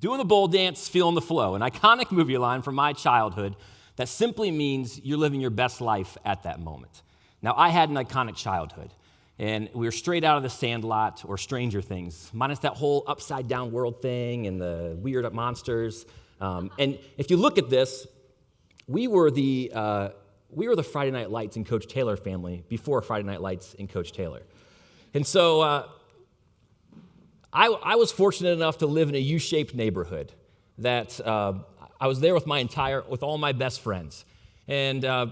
Doing the bowl dance, feeling the flow, an iconic movie line from my childhood that simply means you're living your best life at that moment. Now, I had an iconic childhood, and we were straight out of The Sandlot or Stranger Things, minus that whole upside-down world thing and the weird monsters. And if you look at this, we were the Friday Night Lights in Coach Taylor family before Friday Night Lights in Coach Taylor. And so I was fortunate enough to live in a U-shaped neighborhood that I was there with all my best friends. And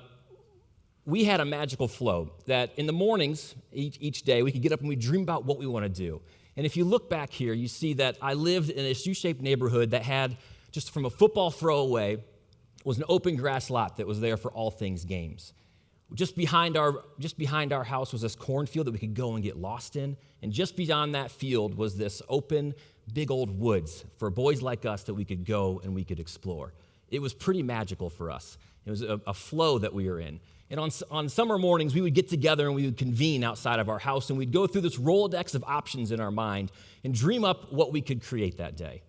we had a magical flow that in the mornings each day we could get up and we'd dream about what we want to do. And if you look back here, you see that I lived in this U-shaped neighborhood that had, just from a football throw away, was an open grass lot that was there for all things games. Just behind our house was this cornfield that we could go and get lost in, and just beyond that field was this open, big old woods for boys like us that we could go and we could explore. It was pretty magical for us. It was a flow that we were in. And on summer mornings, we would get together and we would convene outside of our house, and we'd go through this Rolodex of options in our mind and dream up what we could create that day.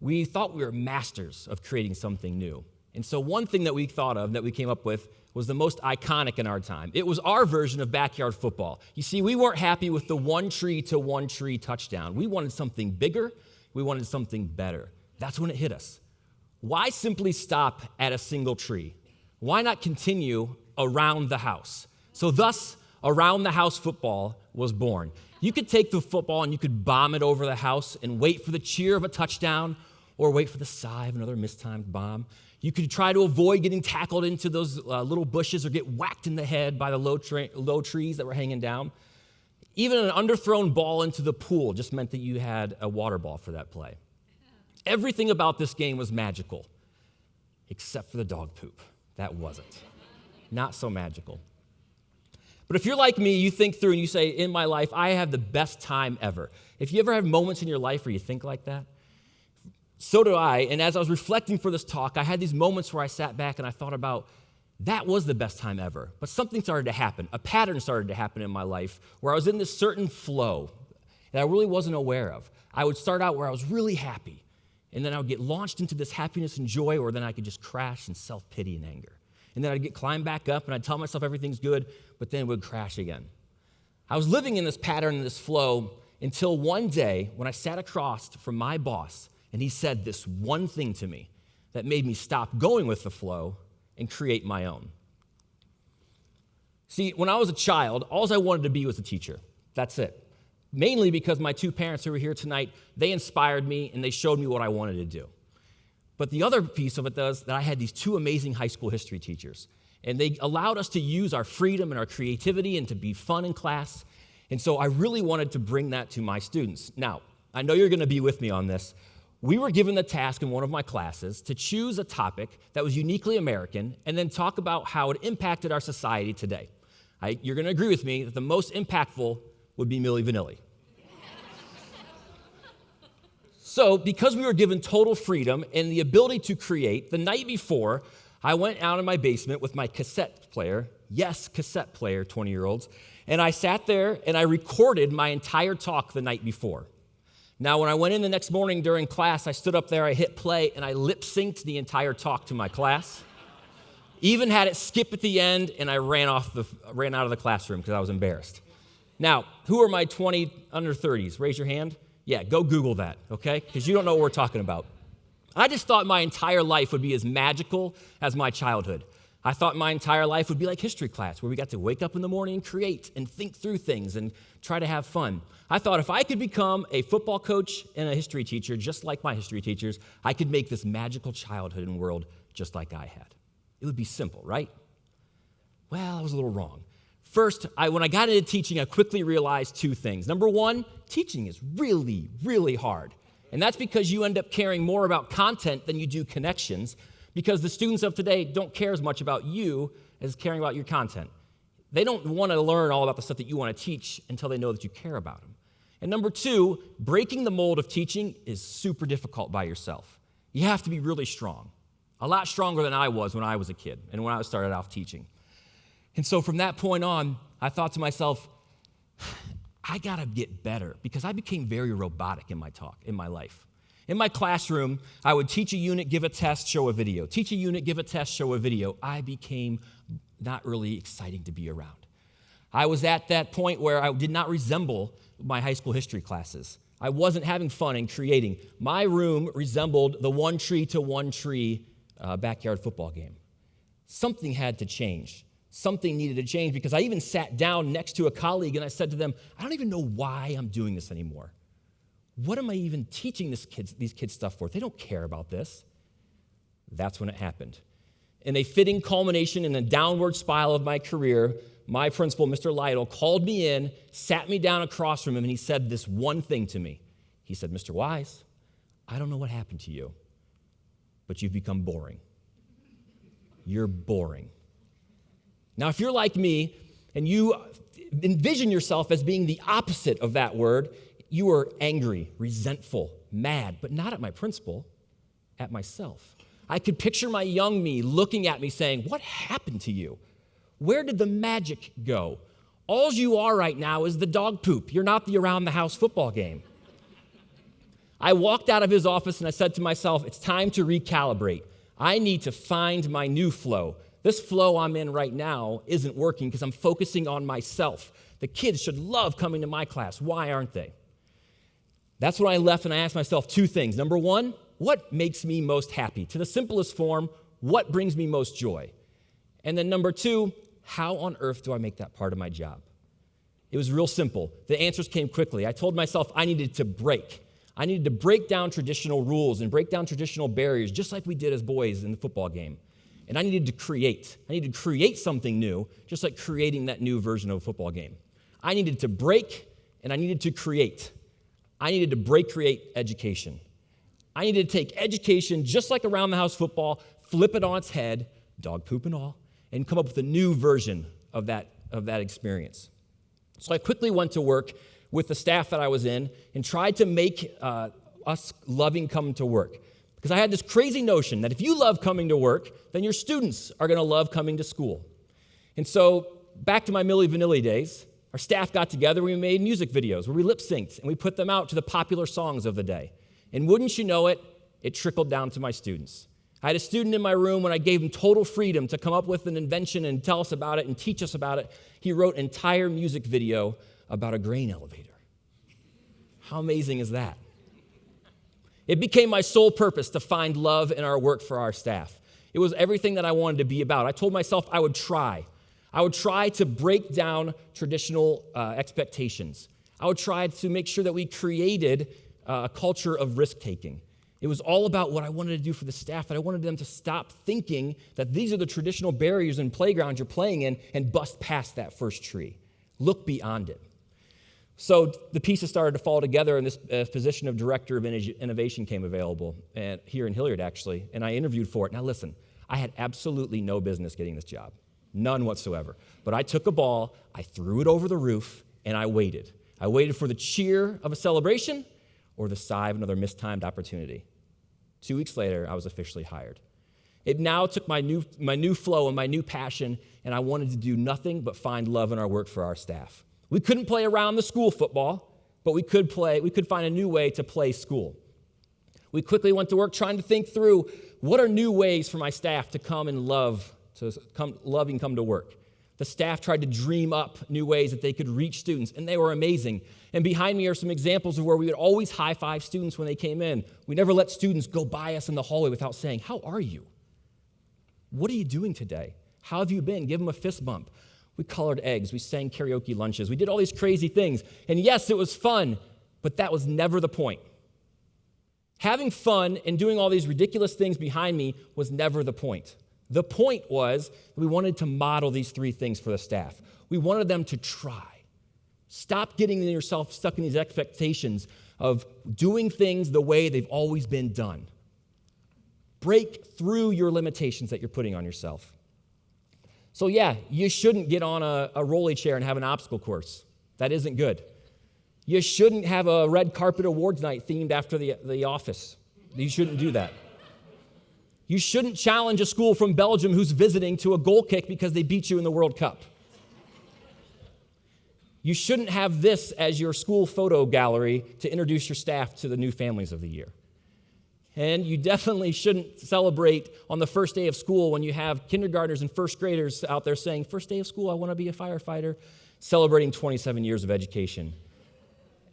We thought we were masters of creating something new. And so one thing that we thought of, that we came up with, was the most iconic in our time. It was our version of backyard football. You see, we weren't happy with the one tree to one tree touchdown. We wanted something bigger. We wanted something better. That's when it hit us. Why simply stop at a single tree? Why not continue around the house? So thus, around the house football was born. You could take the football and you could bomb it over the house and wait for the cheer of a touchdown or wait for the sigh of another mistimed bomb. You could try to avoid getting tackled into those little bushes or get whacked in the head by the low trees that were hanging down. Even an underthrown ball into the pool just meant that you had a water ball for that play. Everything about this game was magical, except for the dog poop. That wasn't. Not so magical. But if you're like me, you think through and you say, in my life, I have the best time ever. If you ever have moments in your life where you think like that, so do I. And as I was reflecting for this talk, I had these moments where I sat back and I thought about, that was the best time ever. But something started to happen. A pattern started to happen in my life where I was in this certain flow that I really wasn't aware of. I would start out where I was really happy, and then I would get launched into this happiness and joy, or then I could just crash in self-pity and anger. And then I'd climb back up, and I'd tell myself everything's good, but then it would crash again. I was living in this pattern and this flow until one day when I sat across from my boss, and he said this one thing to me that made me stop going with the flow and create my own. See, when I was a child, all I wanted to be was a teacher. That's it. Mainly because my two parents who were here tonight, they inspired me and they showed me what I wanted to do. But the other piece of it was that I had these two amazing high school history teachers, and they allowed us to use our freedom and our creativity and to be fun in class. And so I really wanted to bring that to my students. Now, I know you're going to be with me on this. We were given the task in one of my classes to choose a topic that was uniquely American and then talk about how it impacted our society today. You're going to agree with me that the most impactful would be Milli Vanilli. So, because we were given total freedom and the ability to create, the night before, I went out in my basement with my cassette player, yes, cassette player, 20-year-olds, and I sat there and I recorded my entire talk the night before. Now, when I went in the next morning during class, I stood up there, I hit play, and I lip-synced the entire talk to my class. Even had it skip at the end, and I ran out of the classroom because I was embarrassed. Now, who are my 20 under 30s? Raise your hand. Yeah, go Google that, okay? Because you don't know what we're talking about. I just thought my entire life would be as magical as my childhood. I thought my entire life would be like history class, where we got to wake up in the morning and create and think through things and try to have fun. I thought if I could become a football coach and a history teacher, just like my history teachers, I could make this magical childhood and world just like I had. It would be simple, right? Well, I was a little wrong. First, when I got into teaching, I quickly realized two things. Number one, teaching is really, really hard. And that's because you end up caring more about content than you do connections, because the students of today don't care as much about you as caring about your content. They don't want to learn all about the stuff that you want to teach until they know that you care about them. And number two, breaking the mold of teaching is super difficult by yourself. You have to be really strong, a lot stronger than I was when I was a kid and when I started off teaching. And so from that point on, I thought to myself, I got to get better, because I became very robotic in my life. In my classroom, I would teach a unit, give a test, show a video. Teach a unit, give a test, show a video. I became not really exciting to be around. I was at that point where I did not resemble my high school history classes. I wasn't having fun and creating. My room resembled the one tree to one tree backyard football game. Something had to change. Something needed to change because I even sat down next to a colleague and I said to them, I don't even know why I'm doing this anymore. What am I even teaching these kids stuff for? They don't care about this. That's when it happened. In a fitting culmination in a downward spiral of my career, my principal, Mr. Lytle, called me in, sat me down across from him, and he said this one thing to me. He said, Mr. Wise, I don't know what happened to you, but you've become boring. You're boring. Now, if you're like me and you envision yourself as being the opposite of that word, you are angry, resentful, mad, but not at my principal, at myself. I could picture my young me looking at me saying, what happened to you? Where did the magic go? All you are right now is the dog poop. You're not the around-the-house football game. I walked out of his office and I said to myself, it's time to recalibrate. I need to find my new flow. This flow I'm in right now isn't working because I'm focusing on myself. The kids should love coming to my class. Why aren't they? That's when I left and I asked myself two things. Number one, what makes me most happy? To the simplest form, what brings me most joy? And then number two, how on earth do I make that part of my job? It was real simple. The answers came quickly. I told myself I needed to break. I needed to break down traditional rules and break down traditional barriers, just like we did as boys in the football game. And I needed to create. I needed to create something new, just like creating that new version of a football game. I needed to break, and I needed to create. I needed to create education. I needed to take education, just like around-the-house football, flip it on its head, dog poop and all, and come up with a new version of that experience. So I quickly went to work with the staff that I was in and tried to make us loving coming to work. Because I had this crazy notion that if you love coming to work, then your students are going to love coming to school. And so back to my Milli Vanilli days, our staff got together, we made music videos where we lip-synced, and we put them out to the popular songs of the day. And wouldn't you know it, it trickled down to my students. I had a student in my room when I gave him total freedom to come up with an invention and tell us about it and teach us about it. He wrote an entire music video about a grain elevator. How amazing is that? It became my sole purpose to find love in our work for our staff. It was everything that I wanted to be about. I told myself I would try. I would try to break down traditional expectations. I would try to make sure that we created a culture of risk-taking. It was all about what I wanted to do for the staff, and I wanted them to stop thinking that these are the traditional barriers and playgrounds you're playing in and bust past that first tree. Look beyond it. So the pieces started to fall together, and this position of Director of Innovation came available here in Hilliard, actually, and I interviewed for it. Now listen, I had absolutely no business getting this job, none whatsoever. But I took a ball, I threw it over the roof, and I waited. I waited for the cheer of a celebration or the sigh of another mistimed opportunity. 2 weeks later, I was officially hired. It now took my new flow and my new passion, and I wanted to do nothing but find love in our work for our staff. We couldn't play around the school football, but we could find a new way to play school. We quickly went to work trying to think through what are new ways for my staff to come and come to work. The staff tried to dream up new ways that they could reach students, and they were amazing. And behind me are some examples of where we would always high-five students when they came in. We never let students go by us in the hallway without saying, "How are you? What are you doing today? How have you been?" Give them a fist bump. We colored eggs. We sang karaoke lunches. We did all these crazy things. And yes, it was fun, but that was never the point. Having fun and doing all these ridiculous things behind me was never the point. The point was we wanted to model these three things for the staff. We wanted them to try. Stop getting yourself stuck in these expectations of doing things the way they've always been done. Break through your limitations that you're putting on yourself. So yeah, you shouldn't get on a rolly chair and have an obstacle course. That isn't good. You shouldn't have a red carpet awards night themed after the office. You shouldn't do that. You shouldn't challenge a school from Belgium who's visiting to a goal kick because they beat you in the World Cup. You shouldn't have this as your school photo gallery to introduce your staff to the new families of the year. And you definitely shouldn't celebrate on the first day of school when you have kindergartners and first graders out there saying, first day of school, I want to be a firefighter, celebrating 27 years of education.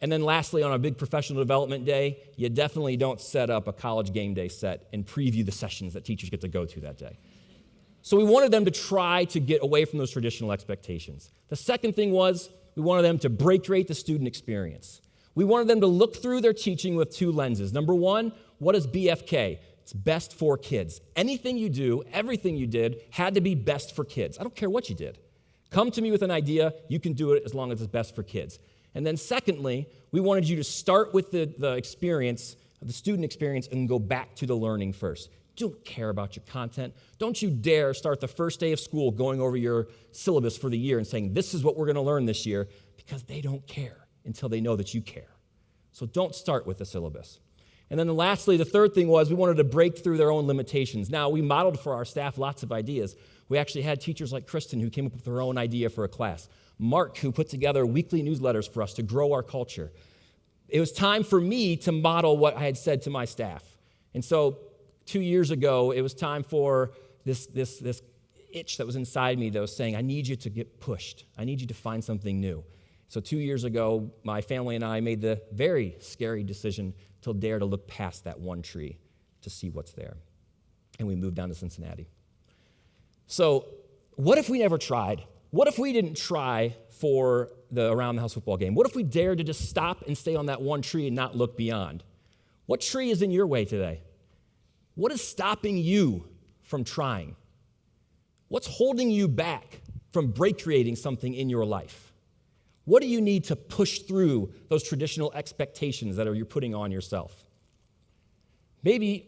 And then lastly, on a big professional development day, you definitely don't set up a college game day set and preview the sessions that teachers get to go to that day. So we wanted them to try to get away from those traditional expectations. The second thing was we wanted them to break rate the student experience. We wanted them to look through their teaching with two lenses. Number one, what is BFK? It's best for kids. Anything you do, everything you did, had to be best for kids. I don't care what you did. Come to me with an idea, you can do it as long as it's best for kids. And then secondly, we wanted you to start with the experience, the student experience, and go back to the learning first. Don't care about your content. Don't you dare start the first day of school going over your syllabus for the year and saying, this is what we're going to learn this year, because they don't care until they know that you care. So don't start with the syllabus. And then lastly, the third thing was we wanted to break through their own limitations. Now, we modeled for our staff lots of ideas. We actually had teachers like Kristen who came up with her own idea for a class. Mark, who put together weekly newsletters for us to grow our culture. It was time for me to model what I had said to my staff. And so 2 years ago, it was time for this itch that was inside me that was saying, I need you to get pushed. I need you to find something new. So 2 years ago, my family and I made the very scary decision to dare to look past that one tree to see what's there. And we moved down to Cincinnati. So what if we never tried? What if we didn't try for the Around the House football game? What if we dared to just stop and stay on that one tree and not look beyond? What tree is in your way today? What is stopping you from trying? What's holding you back from break creating something in your life? What do you need to push through those traditional expectations that you're putting on yourself? Maybe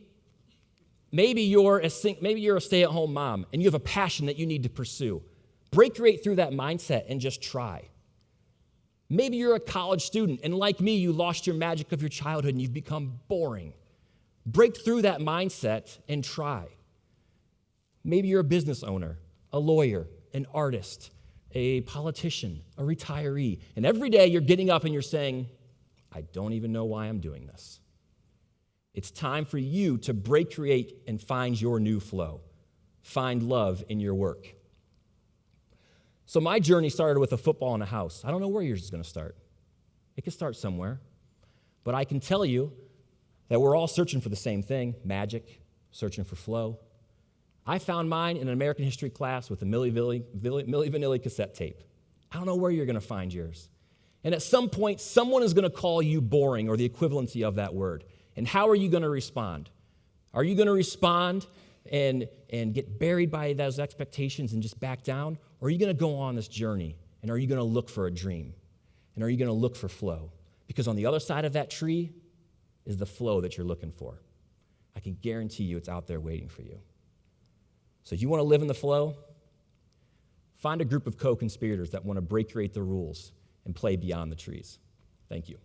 you're a stay-at-home mom and you have a passion that you need to pursue. Break right through that mindset and just try. Maybe you're a college student and like me, you lost your magic of your childhood and you've become boring. Break through that mindset and try. Maybe you're a business owner, a lawyer, an artist, a politician, a retiree, and every day you're getting up and you're saying, I don't even know why I'm doing this. It's time for you to break, create, and find your new flow. Find love in your work. So my journey started with a football in a house. I don't know where yours is going to start. It could start somewhere. But I can tell you that we're all searching for the same thing, magic, searching for flow. I found mine in an American history class with a Milli Vanilli cassette tape. I don't know where you're going to find yours. And at some point, someone is going to call you boring or the equivalency of that word. And how are you going to respond? Are you going to respond and get buried by those expectations and just back down? Or are you going to go on this journey? And are you going to look for a dream? And are you going to look for flow? Because on the other side of that tree is the flow that you're looking for. I can guarantee you it's out there waiting for you. So if you want to live in the flow, find a group of co-conspirators that want to break create the rules and play beyond the trees. Thank you.